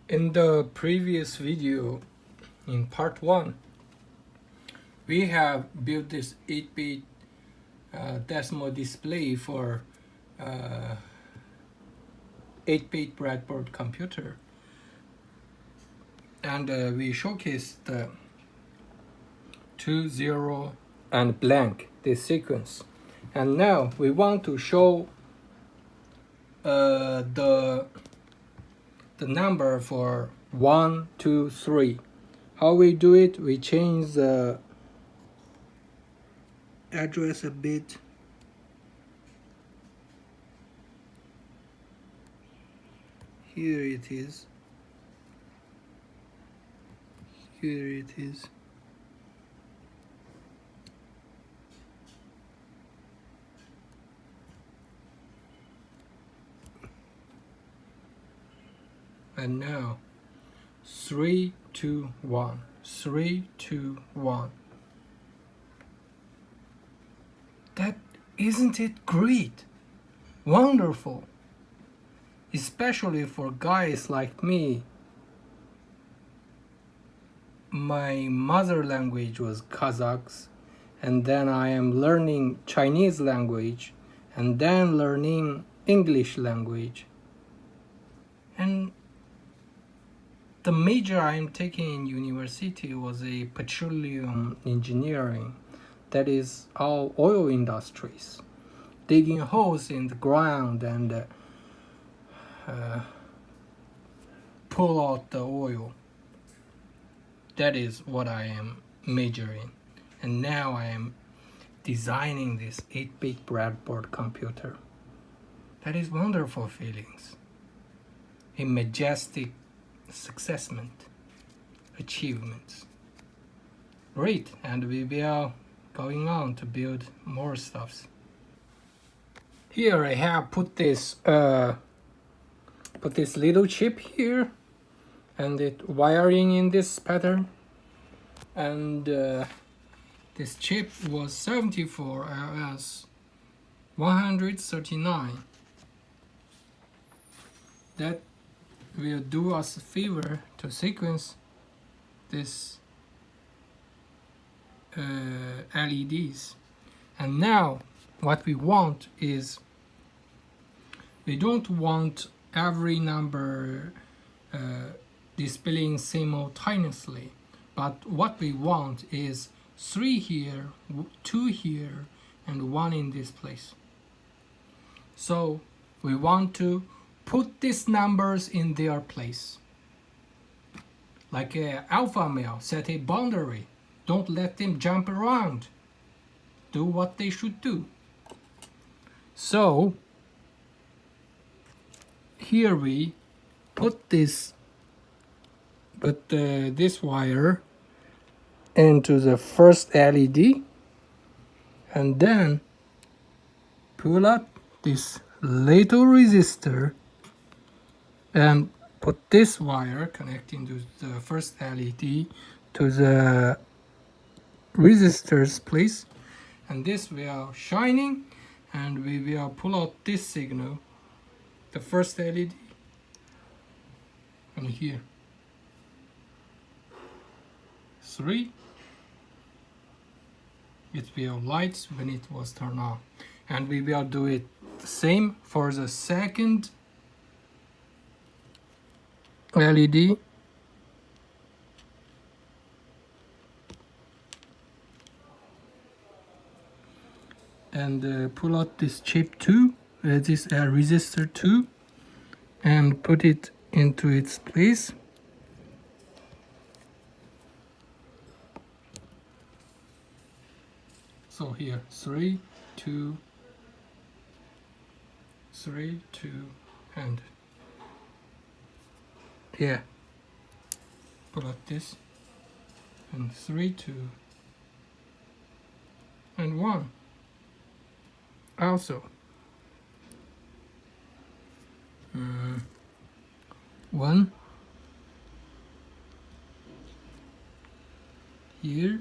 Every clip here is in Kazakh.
In the previous video, in part 1, we have built this 8-bit decimal display for 8-bit breadboard computer, and we showcased the 2, 0, and blank, this sequence. And now we want to show the number for 1, 2, 3. How we do it? We change the address a bit. Here it is. Here it is. And now 3, 2, 1. 3, 2, 1. That isn't it great? Wonderful. Especially for guys like me. My mother language was Kazakhs, and then I am learning Chinese language, and then learning English language. And the major I am taking in university was a petroleum engineering, that is all oil industries, digging holes in the ground and pull out the oil. That is what I am majoring. And now I am designing this 8-bit breadboard computer. That is wonderful feelings. A majestic achievements. Great, and we will going on to build more stuffs. Here I have put this little chip here, and it wiring in this pattern, and this chip was 74 LS 139. That will do us a favor to sequence this LEDs. And now what we want is, we don't want every number displaying simultaneously, but what we want is 3 here, 2 here, and 1 in this place. So we want to put these numbers in their place. Like an alpha male, set a boundary. Don't let them jump around. Do what they should do. So here we put this wire into the first LED, and then pull up this little resistor and put this wire connecting to the first LED to the resistor's place, and this will shining, and we will pull out this signal, the first LED, and here 3, it will light when it was turned on. And we will do it the same for the second LED. And pull out this chip 2, this resistor 2, and put it into its place. So here 3, 2, 3, 2, and yeah, pull out this, and 3, 2, and 1. Also 1 here,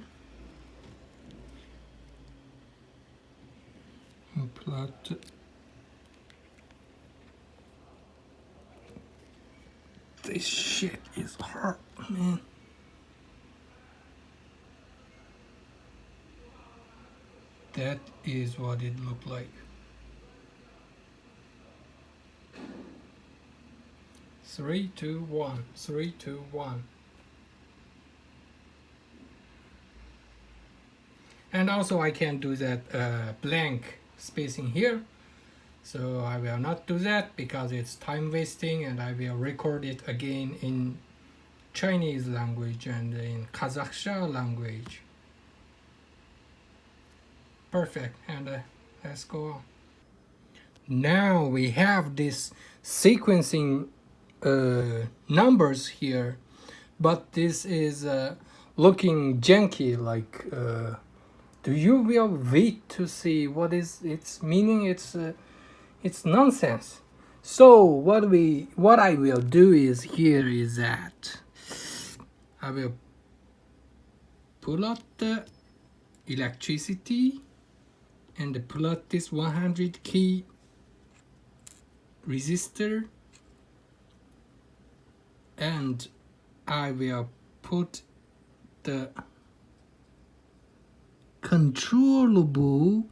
and plot This shit is hard, man. That is what it looked like. 3, 2, 1. 3, 2, 1. And also I can do that blank spacing here. So I will not do that because it's time wasting, and I will record it again in Chinese language and in Kazakhstan language. Perfect, and let's go on. Now we have this sequencing numbers here, but this is looking janky, like do you will wait to see what is its meaning? It's nonsense. So what I will do is here is that I will pull out the electricity and pull out this 100 key resistor, and I will put the controllable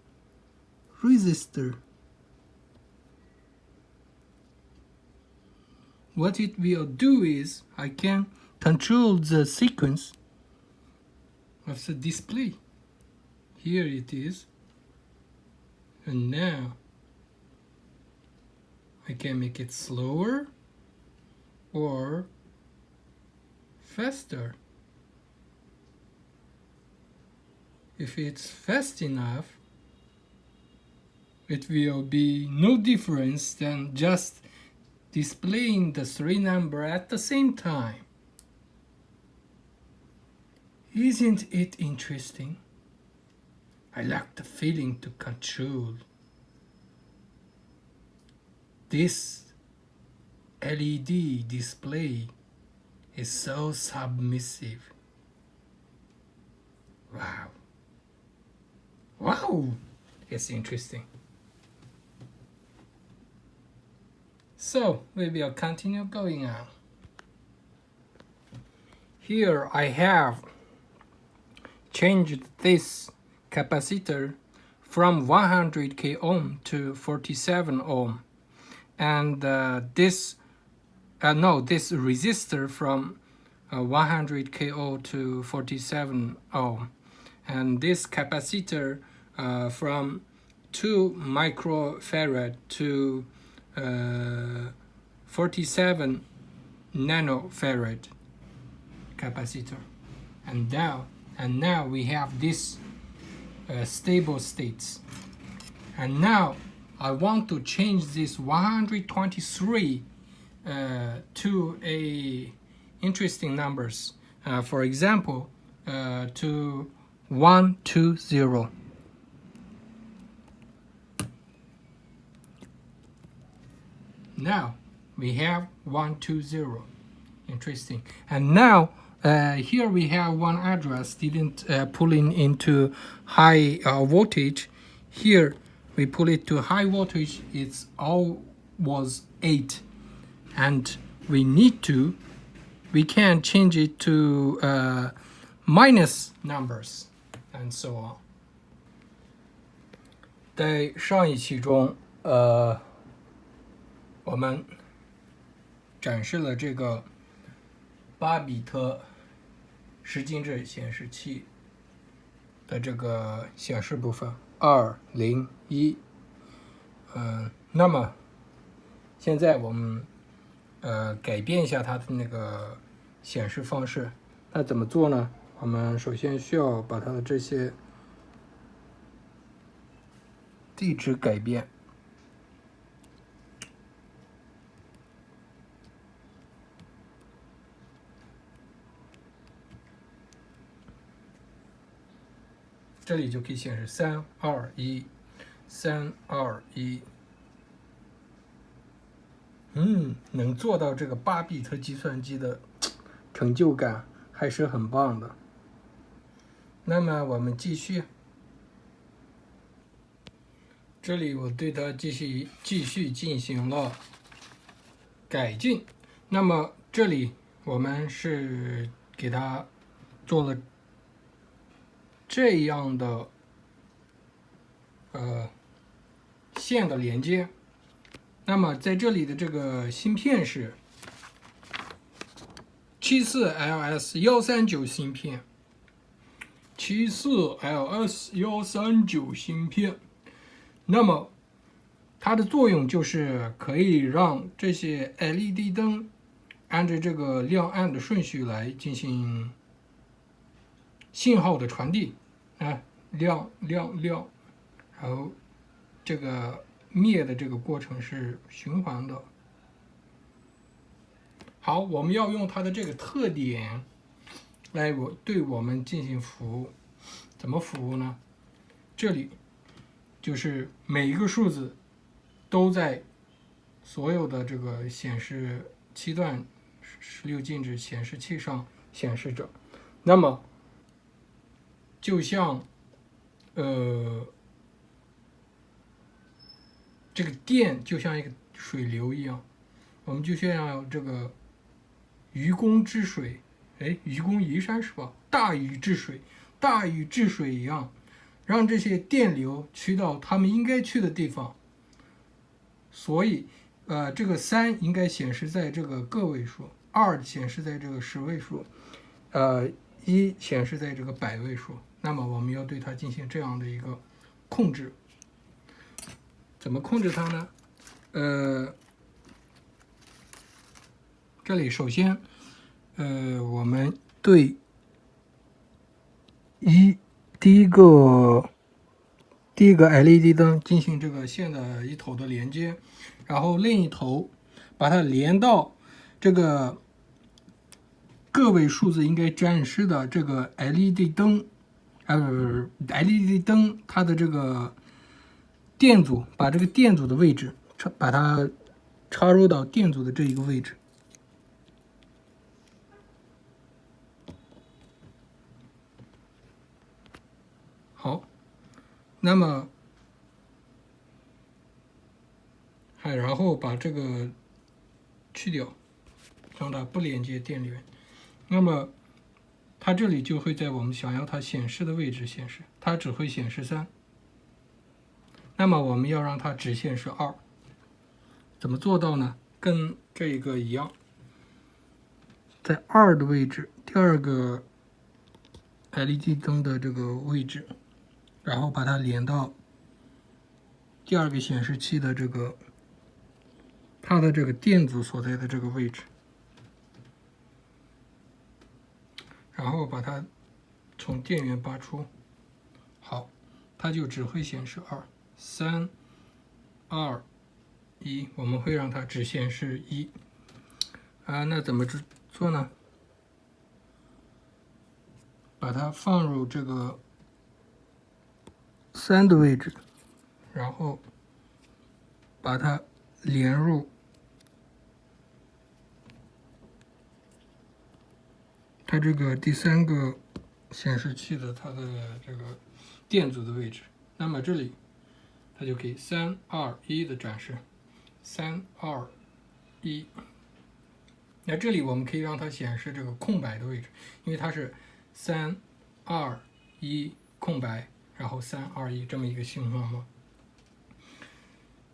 resistor. What it will do is I can control the sequence of the display. Here it is, and now I can make it slower or faster. If it's fast enough, it will be no difference than just displaying the 3 numbers at the same time. Isn't it interesting? I like the feeling to control this LED display is so submissive. Wow. Wow! It's interesting. So we will continue going on. Here I have changed this capacitor from 100k ohm to 47 ohm, and this resistor from 100k ohm to 47 ohm, and this capacitor from 2 microfarad to 47 nanofarad capacitor, and now we have this stable states. And now I want to change this 123 to a interesting numbers. For example, to 120. Now we have 120. Interesting. And now here we have one address didn't pull in into high voltage. Here we pull it to high voltage. It's all was 8, and we can change it to minus numbers and so on. 在上一期中我们展示了这个8比特十进制显示器的这个显示部分201。那么现在我们改变一下它的那个显示方式。那怎么做呢？我们首先需要把它的这些地址改变。这里就可以显示321。能做到这个8比特计算机的成就感还是很棒的。那么我们继续，这里我对它继续进行了改进。那么这里我们是给它做了这样的线的连接。那么在这里的这个芯片是74LS139芯片，74LS139芯片。那么它的作用就是可以让这些 LED 灯按照这个亮暗的顺序来进行信号的传递，亮亮亮，然后这个灭的这个过程是循环的。好，我们要用它的这个特点来对我们进行服务。怎么服务呢？这里就是每一个数字都在所有的这个显示7段16进制显示器上显示着。那么就像这个电就像一个水流一样，我们就像这个愚公治水，愚公移山是吧？大禹治水，大禹治水一样，让这些电流去到他们应该去的地方。所以这个3应该显示在这个个位数，2显示在这个10位数，1显示在这个100位数。那么我们要对它进行这样的一个控制。怎么控制它呢？这里首先我们对第一个 LED 灯进行这个线的一头的连接，然后另一头把它连到这个个位数字应该展示的这个 LED 灯，LED 灯它的这个电阻，把这个电阻的位置把它插入到电阻的这一个位置。好，那么然后把这个去掉，让它不连接电源。那么它这里就会在我们想要它显示的位置显示，它只会显示3。那么我们要让它只显示2，怎么做到呢？跟这个一样，在2的位置，第2个 LED 灯的这个位置，然后把它连到第2个显示器的这个它的这个电阻所在的这个位置，然后把它从电源拔出。好，它就只会显示2。3、2、1，我们会让它只显示1。那怎么做呢？把它放入这个3的位置，然后把它连入它这个第3个显示器的它的这个电阻的位置。那么这里它就可以3、2、1的展示，3、2、1。那这里我们可以让它显示这个空白的位置，因为它是3、2、1空白，然后3、2、1这么一个信号嘛。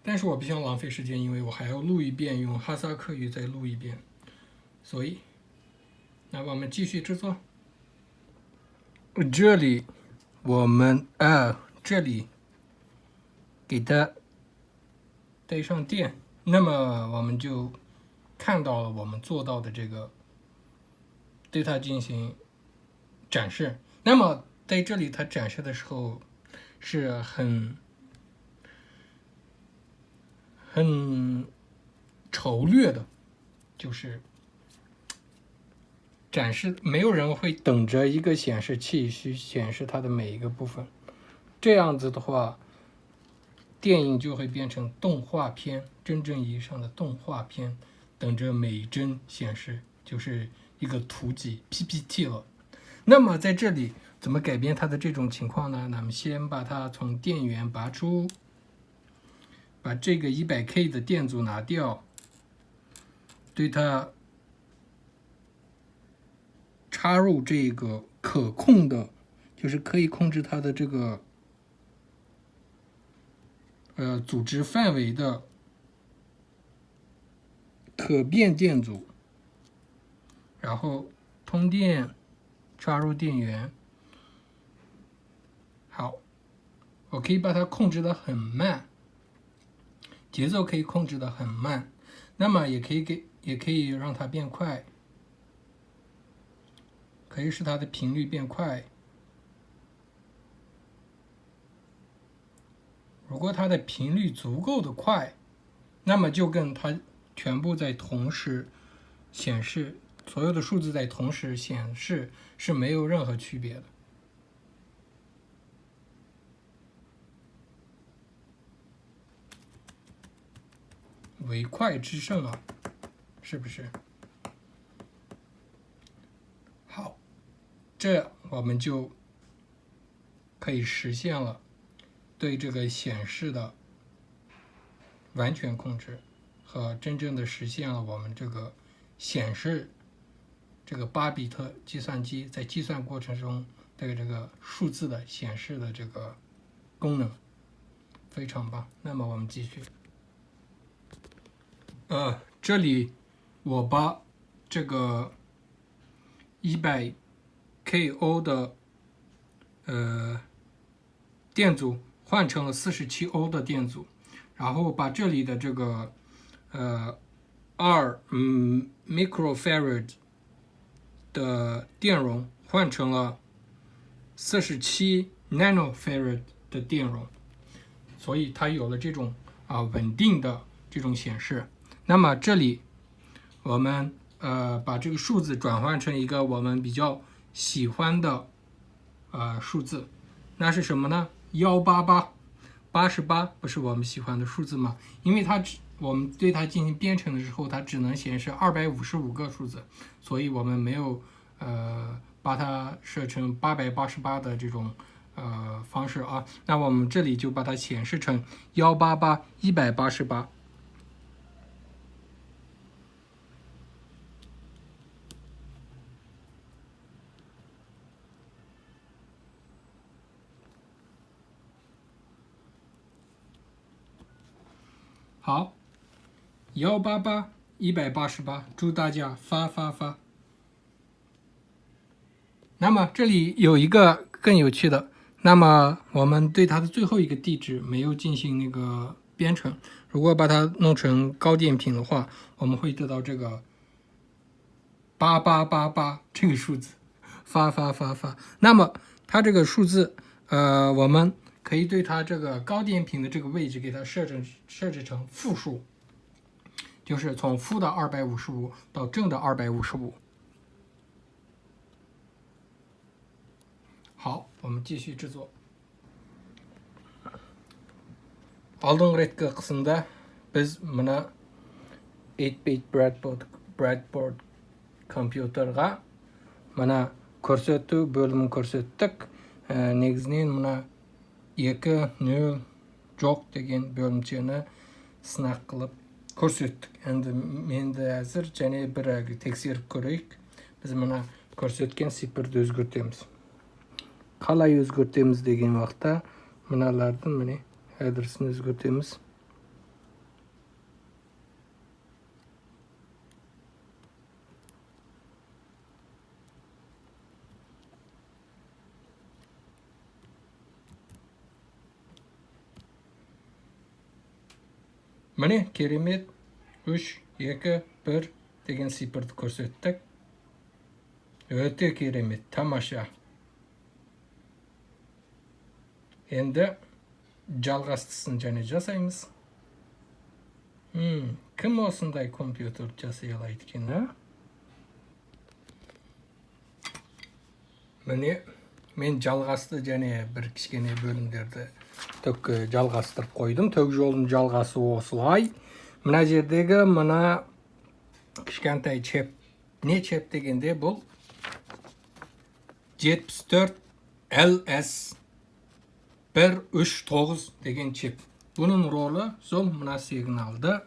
但是我不想浪费时间，因为我还要录一遍，用哈萨克语再录一遍，所以那我们继续制作。这里我们这里给它带上电，那么我们就看到了我们做到的这个对它进行展示。那么在这里它展示的时候是很筹略的，就是展示没有人会等着一个显示器去显示它的每一个部分，这样子的话电影就会变成动画片，真正意义上的动画片，等着每一帧显示，就是一个图集 PPT 了。那么在这里怎么改变它的这种情况呢？那么先把它从电源拔出，把这个100K 的电阻拿掉，对它插入这个可控的，就是可以控制它的这个组织范围的可变电阻，然后通电插入电源。好，我可以把它控制的很慢，节奏可以控制的很慢，那么也可以让它变快，可以使它的频率变快。如果它的频率足够的快，那么就跟它全部在同时显示，所有的数字在同时显示是没有任何区别的。唯快之胜啊，是不是？好，这我们就可以实现了对这个显示的完全控制，和真正的实现了我们这个显示这个8比特计算机在计算过程中对这个数字的显示的这个功能，非常棒。那么我们继续。这里我把这个100KO 的电阻换成了47欧的电阻，然后把这里的这个2 microfarad 的电容换成了47 nanofarad 的电容，所以它有了这种稳定的这种显示。那么这里我们把这个数字转换成一个我们比较喜欢的数字，那是什么呢？188，88不是我们喜欢的数字吗？因为我们对它进行编程的时候，它只能显示255个数字，所以我们没有把它设成888的这种方式啊。那我们这里就把它显示成188，188。好，188，188，祝大家发发发！那么这里有一个更有趣的，那么我们对它的最后一个地址没有进行那个编程，如果把它弄成高电频的话，我们会得到这个8888这个数字，发发发发。那么它这个数字，我们可以对它这个高电频的这个位置给它设置成负数，就是从负的255到正的255。好，我们继续制作。Алдыңғы реткі қысымда біз мына 8-bit breadboard компьютерға мына көрсету бөлімін көрсеттік. Негізінен мына 2-0 жоқ деген бөлімшені сынақ қылып көрсеттік. Енді әзір және бір тексеріп көрейік. Біз мына көрсеткен сипырды өзгертеміз. Қалай өзгертеміз деген уақытта мыналардың міне адресін өзгертеміз. Міне керемет 3, 2, 1 деген сипырды көрсеттік. Өте керемет, тамаша. Енді жалғастысын және жасаймыз. Кім осындай компьютер жасай алады екен, Міне мен жалғасты және бір кішкене бөлімдерді жалғастырып қойдым. Тök жолдың жалғасы осылай. Мына жердегі мына кішкентай чеп. Не чеп дегенде бұл 74 LS 139 деген чеп. Бұның ролы сол мына сигналды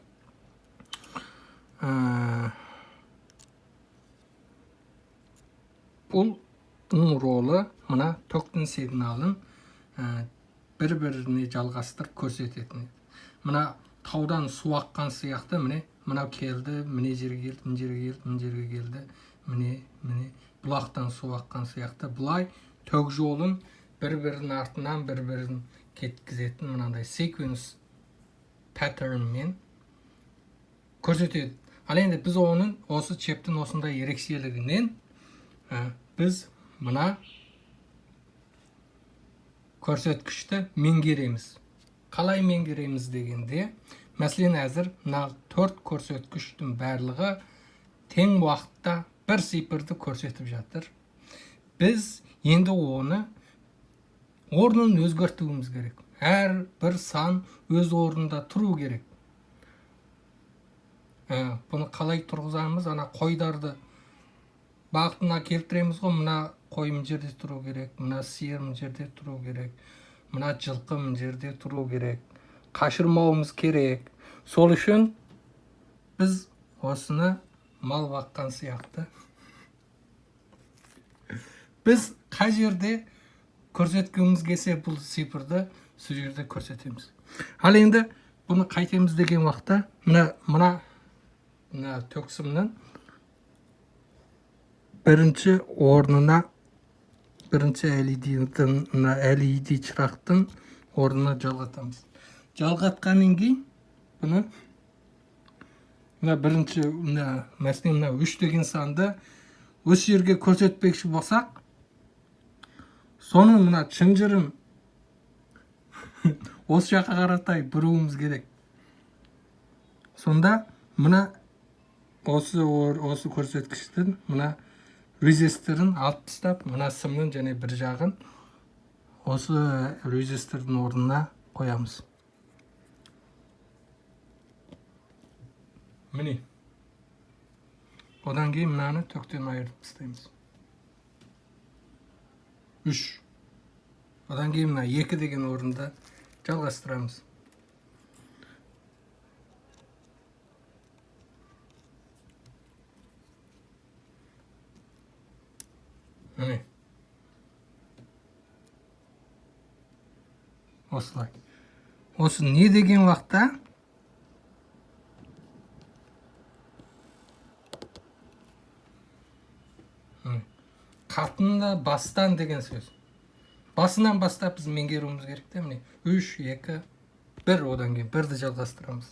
Бұның ролы мына токтың сигналын бір-біріне жалғастырып көрсететін. Мына таудан су аққан сияқты, мынау келді, міне жерге келді, мына жерге келді, мына жерге келді, міне бұлақтан су аққан сияқты. Бұлай ток жолын бір-бірінің артынан бір-бірін кеткізетін мынандай sequence patternмен көрсетеді. Ал енді біз оның осы чептің осындай ерекшелігінен біз мына көрсеткішті меңгереміз. Қалай меңгереміз дегенде, мәселен әзір мына 4 көрсеткіштің барлығы тең уақытта бір цифрды көрсетіп жатыр. Біз енді оны орнын өзгертуіміз керек. Әр бір сан өз орнында тұру керек. Бұны қалай тұрғызамыз? Ана қойдарды бағытына келтіреміз ғой, мына қой мына жерде тұру керек, мына сиыр мына жерде тұру керек, мына жылқы мына жерде тұру керек. Қашырмауымыз керек. Сол үшін біз осыны мал баққан сияқты. Біз қай жерде көрсеткіміз келсе бұл цифрды сол жерде көрсетеміз. Ал енді бұны қайтеміз деген уақытта мына токсымның бірінші орнына, бірінші LED чырақтың орнына жалғатамыз. Жалғатқаннан кейін бұны бірінші мәселен 3 деген санды осы жерге көрсетпекші болсақ, соның мына шынжырын осы жаққа қаратай бұруымыз керек. Сонда мына осы көрсеткіштің мына резисторын алып тастап, мына сымның және бір жағын осы резистордың орнына қоямыз. Міне. Одан кейін мынаны төктен айырып тастаймыз. 3. Одан кейін мына 2 деген орында жалғастырамыз. Міне. Осылай. Осы не деген уақытта? Қатында бастан деген сөз. Басынан бастап біз меңгеруіміз керек те, міне 3, 2, 1, одан кейін 1-ді жалғастырамыз.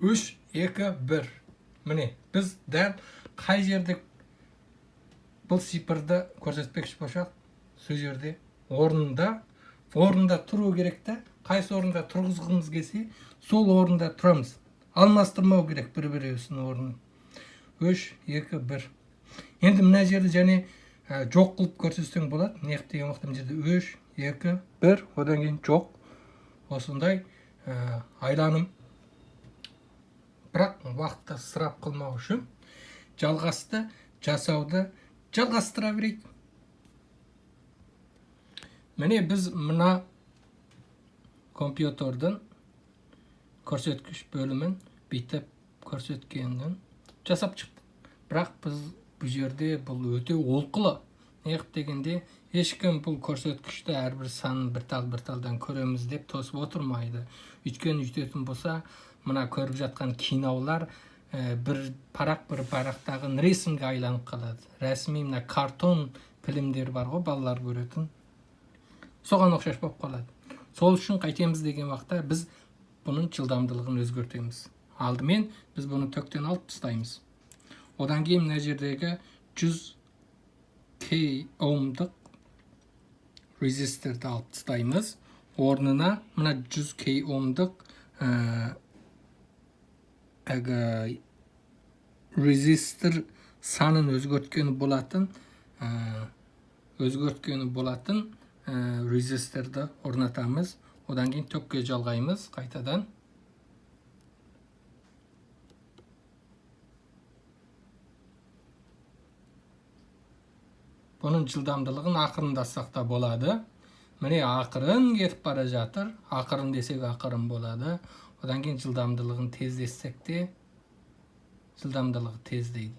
Үш, 2, 1. Міне, біз дәл қай жерде бұл цифрды көрсетпекші болсақ, сол жерде орнында тұру керек та, қайсы орында тұрғызғымыз келсе, сол орында тұрамыз. Алмастырмау керек бір-бірінің орнын. 3, 2, 1. Енді мына жерді және жоқ қылып көрсетсең болады. Не деген уақытта мына жерде 3, 2, 1, одан кейін жоқ. Осындай айланым. Бірақ уақытта сырап қылмау үшін жалғасты жасауды жалғастыра берейік. Міне біз мына компьютердің көрсеткіш бөлімін бүйтіп көрсеткенін жасап шықтық. Бірақ біз бұл жерде бұл өте олқылы. Неғып дегенде, ешкім бұл көрсеткішті әрбір санын бір талдан көреміз деп тосып отырмайды. Өйткені үйтетін болса, мына көріп жатқан кинолар бір парақтағы ресімге айланып қалады. Рәсми мына картон фильмдер бар ғой, балалар көретін. Соған ұқсас болып қалады. Сол үшін қайтеміз деген уақытта біз бұның жылдамдылығын өзгертеміз. Алдымен біз бұны төктен алып тастаймыз. Одан кейін мына жердегі 100K ohmдық резисторды алып тастаймыз. Орнына мына 100K ohmдық резистор санын өзгерткені болатын резисторды орнатамыз. Одан кейін төкке жалғаймыз қайтадан. Бұның жылдамдылығын ақырындатсақ та болады. Міне ақырын кетіп бара жатыр. Ақырын десек ақырын болады. Одан кейін жылдамдылығын тездетсек те жылдамдылығы тездейді.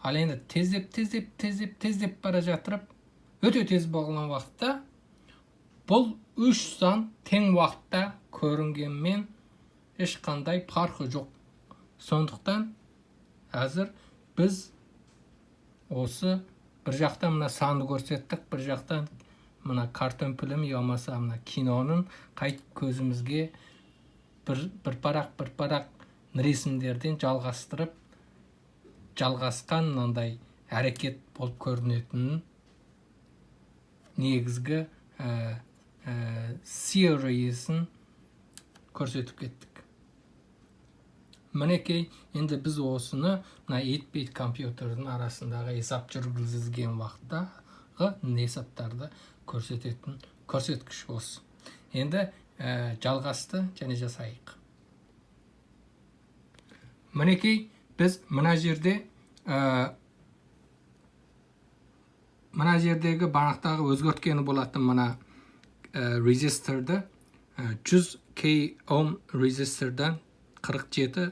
Ал енді тездеп бара жатырып, өте тез болған уақытта бұл үш сан тең уақытта көрінгенмен ешқандай farқы жоқ. Сондықтан әзір біз осы бір жақтан мына санды көрсеттік, бір жақтан мына картон пілім болмаса мына киноның қайтып көзімізге бір парақ ресімдерден жалғасқан мынандай әрекет болып көрінетінін негізгі теориясын көрсетіп кеттік. Мінекей, енді біз осыны мына 8-бит компьютердің арасындағы есап жүргізілген уақыттағы есаптарды көрсететін көрсеткіш осы. Енді жалғасты және жасайық. Мінекей, біз мына жердегі банақтағы өзгерткені болатын мына резисторды 100 Ом резистордан 47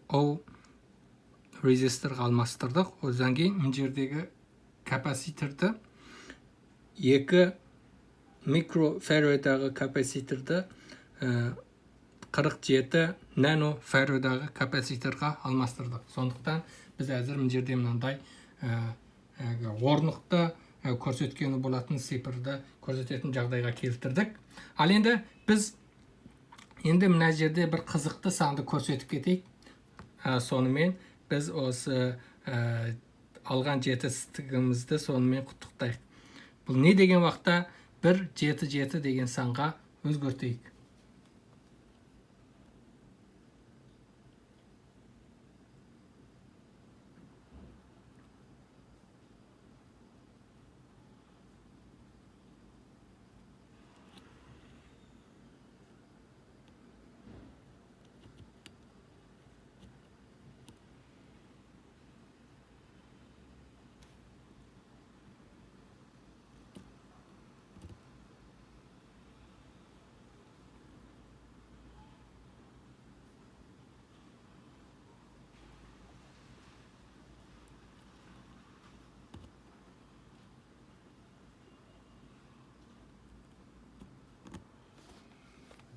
Ом резисторға алмастырдық. Одан кейін мына жердегі капаситорды 2 микрофарадағы капаситорды 47 нанофарадағы капаситорға алмастырдық. Сондықтан біз әзір мына жерде мынандай орнықты көрсеткені болатын цифрды көрсететін жағдайға келтірдік. Ал енді біз мына жерде бір қызықты санды көрсетіп кетейік. Сонымен біз осы алған жетістігімізді сонымен құттықтайық. Бұл не деген уақытта 177 деген санға өзгертейік.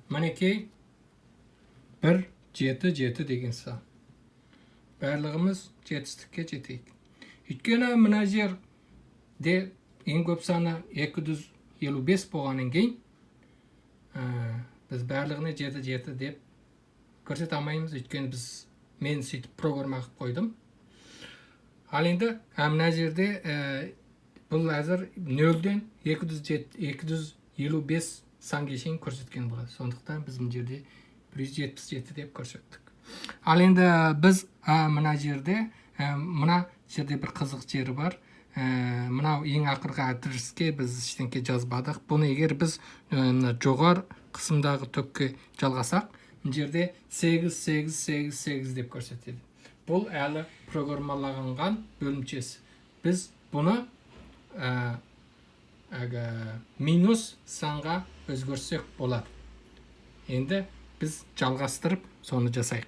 Мінекей 177 деген сан. Барлығымыз жетістікке жетейік. Өйткені мына жерде ең көп саны 255 болғаннан кейін біз барлығына 77 деп көрсете алмаймыз. Өйткені мен сөйтіп программа қойдым. Ал енді мына жерде бұл әзір 0-ден 255 санға шейін көрсеткен болады. Сондықтан біз мына жерде 177 деп көрсеттік. Ал енді біз мына жерде бір қызық жері бар. Мынау ең ақырғы адреске біз ештеңе жазбадық. Бұны егер біз жоғары қысымдағы төкке жалғасақ, мына жерде 8888 деп көрсетеді. Бұл әлі программаланған бөлімшесі. Біз бұны минус санға өзгерсек болады. Енді біз жалғастырып соны жасайық.